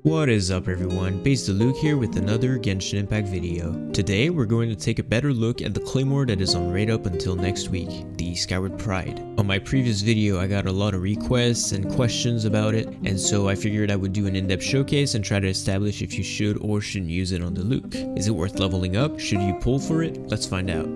What is up everyone, Diluc here with another Genshin Impact video. Today we're going to take a better look at the Claymore that is on raid up until next week, the Skyward Pride. On my previous video I got a lot of requests and questions about it, and so I figured I would do an in-depth showcase and try to establish if you should or shouldn't use it on Diluc. Is it worth leveling up? Should you pull for it? Let's find out.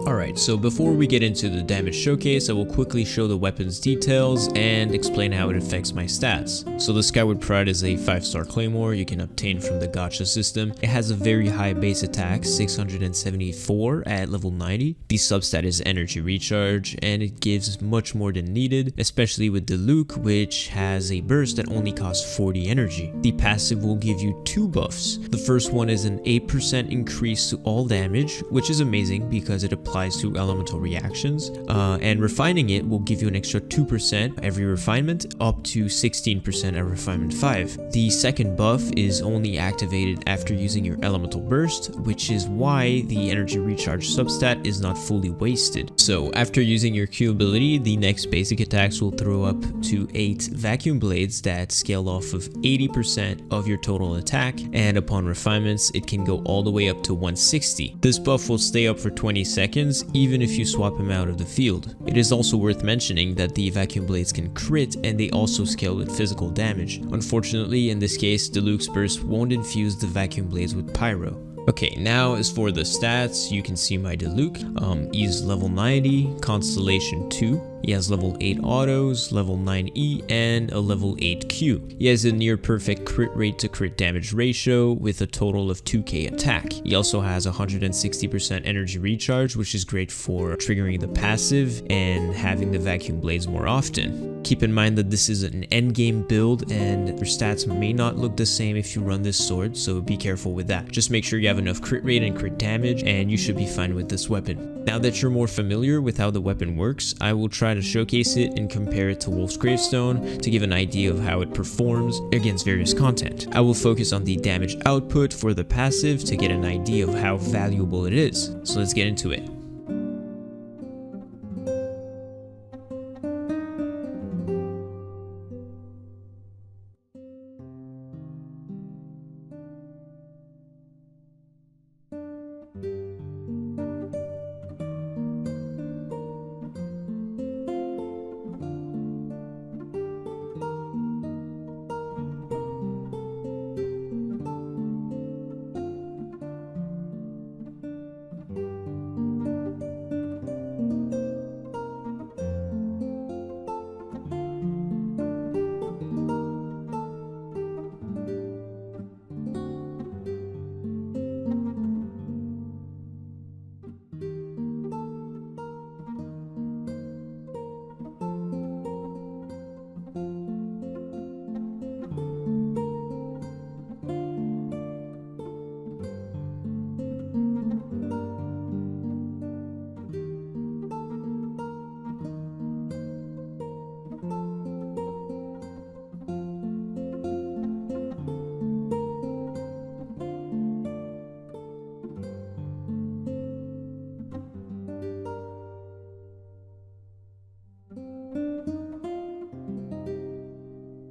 Alright, so before we get into the damage showcase, I will quickly show the weapon's details and explain how it affects my stats. So the Skyward Pride is a 5-star Claymore you can obtain from the gacha system. It has a very high base attack, 674 at level 90. The substat is energy recharge, and it gives much more than needed, especially with Diluc, which has a burst that only costs 40 energy. The passive will give you 2 buffs. The first one is an 8% increase to all damage, which is amazing because it applies to elemental reactions, and refining it will give you an extra 2% every refinement, up to 16% at refinement 5. The second buff is only activated after using your elemental burst, which is why the energy recharge substat is not fully wasted. So after using your Q ability, the next basic attacks will throw up to 8 vacuum blades that scale off of 80% of your total attack, and upon refinements it can go all the way up to 160. This buff will stay up for 20 seconds even if you swap him out of the field. It is also worth mentioning that the vacuum blades can crit, and they also scale with physical damage. Unfortunately, in this case, Diluc's burst won't infuse the vacuum blades with pyro. Okay, now as for the stats, you can see my Diluc. He's level 90, Constellation 2. He has level 8 autos, level 9 E, and a level 8 Q. He has a near perfect crit rate to crit damage ratio with a total of 2k attack. He also has 160% energy recharge, which is great for triggering the passive and having the vacuum blades more often. Keep in mind that this is an endgame build and your stats may not look the same if you run this sword, so be careful with that. Just make sure you have enough crit rate and crit damage and you should be fine with this weapon. Now that you're more familiar with how the weapon works, I will try to showcase it and compare it to Wolf's Gravestone to give an idea of how it performs against various content. I will focus on the damage output for the passive to get an idea of how valuable it is. So let's get into it.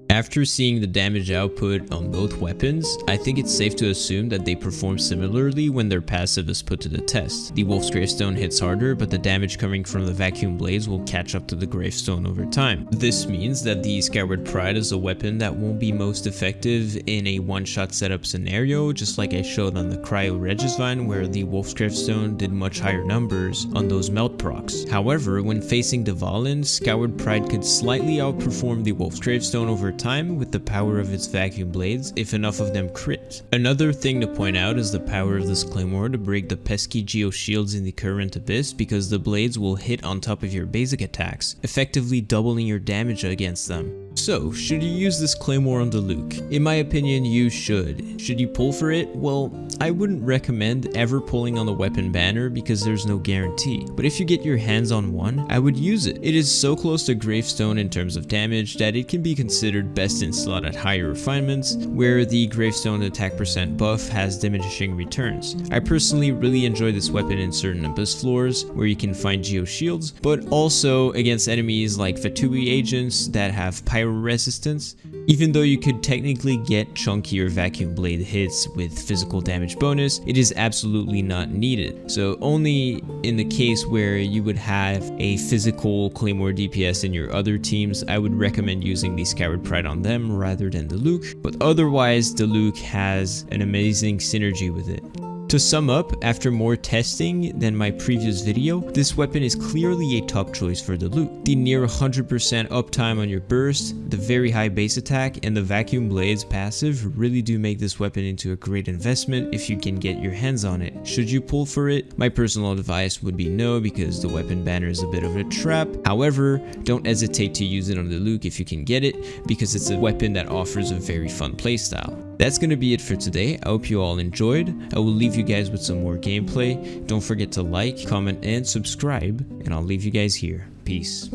After seeing the damage output on both weapons, I think it's safe to assume that they perform similarly when their passive is put to the test. The Wolf's Gravestone hits harder, but the damage coming from the vacuum blades will catch up to the Gravestone over time. This means that the Skyward Pride is a weapon that won't be most effective in a one-shot setup scenario, just like I showed on the Cryo Regisvine, where the Wolf's Gravestone did much higher numbers on those melt procs. However, when facing Dvalin, Skyward Pride could slightly outperform the Wolf's Gravestone over time with the power of its vacuum blades if enough of them crit. Another thing to point out is the power of this Claymore to break the pesky geo shields in the current abyss, because the blades will hit on top of your basic attacks, effectively doubling your damage against them. So, should you use this Claymore on Diluc? In my opinion, you should. Should you pull for it? Well, I wouldn't recommend ever pulling on the weapon banner because there's no guarantee, but if you get your hands on one, I would use it. It is so close to Gravestone in terms of damage that it can be considered best in slot at higher refinements, where the Gravestone attack percent buff has diminishing returns. I personally really enjoy this weapon in certain abyss floors where you can find geo shields, but also against enemies like Fatui agents that have pyro resistance. Even though you could technically get chunkier vacuum blade hits with physical damage bonus, it is absolutely not needed. So only in the case where you would have a physical Claymore DPS in your other teams, I would recommend using the Skyward Pride on them rather than Diluc, but otherwise Diluc has an amazing synergy with it. To sum up, after more testing than my previous video, this weapon is clearly a top choice for Diluc. The near 100% uptime on your burst, the very high base attack, and the vacuum blades passive really do make this weapon into a great investment if you can get your hands on it. Should you pull for it? My personal advice would be no, because the weapon banner is a bit of a trap. However, don't hesitate to use it on Diluc if you can get it, because it's a weapon that offers a very fun playstyle. That's gonna be it for today. I hope you all enjoyed. I will leave you guys with some more gameplay. Don't forget to like, comment, and subscribe, and I'll leave you guys here. Peace.